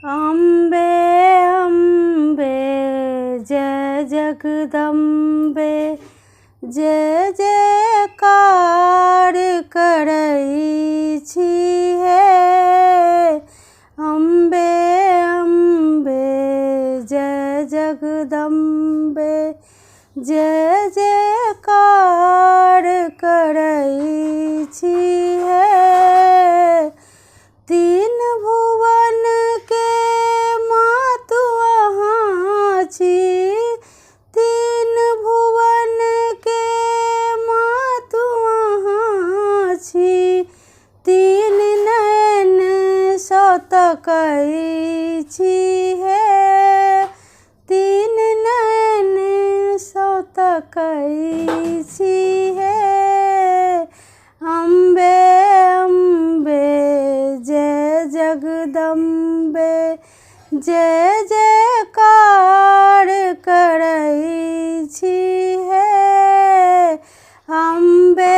अम्बे अम्बे जय जगदम्बे जय जयकार करै छी हे। अम्बे अम्बे जय जगदम्बे जय जयकार करै छी हे। तीन भुवन के मातु अहाँ छी, तीन भुवन के मातु अहाँ छी। तीन नयन सँ तकै छी हे, तीन नयन सँ तकै छी हे। अम्बे अम्बे जय जगदम्बे जय जयकार करै छी हे। अम्बे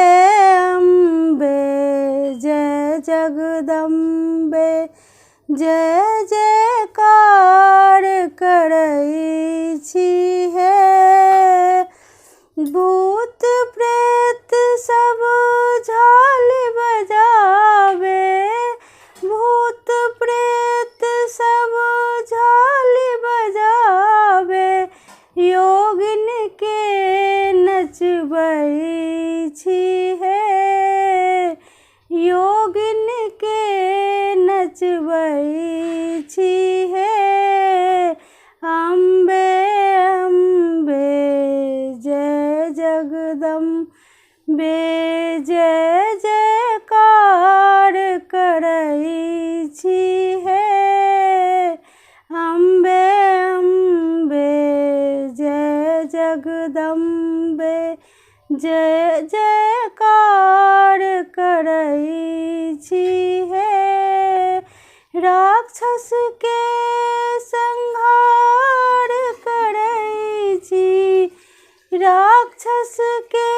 अम्बे जय जगदम्बे जय जयकार करै छी हे। भूत प्रेत सब झाल बजावे, भूत प्रेत सब झाल बजावे। योगिन के नचबै छी हे, योगिन के नचबै छी हे। अम्बे अम्बे जय जगदम्बे जय जयकार करै छी हे। अम्बे अम्बे जय जगदम्बे जय जयकार करै छी हे। राक्षस के संहार करै छी, राक्षस के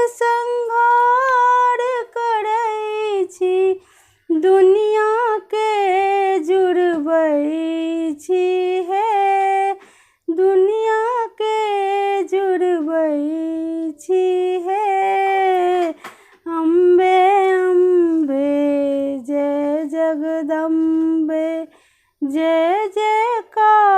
संहार करै छी। दुनिया के जुड़बै छी हे, दुनिया के जुड़बै छी हे। अम्बे अम्बे जय जगदम्बे जय जयकार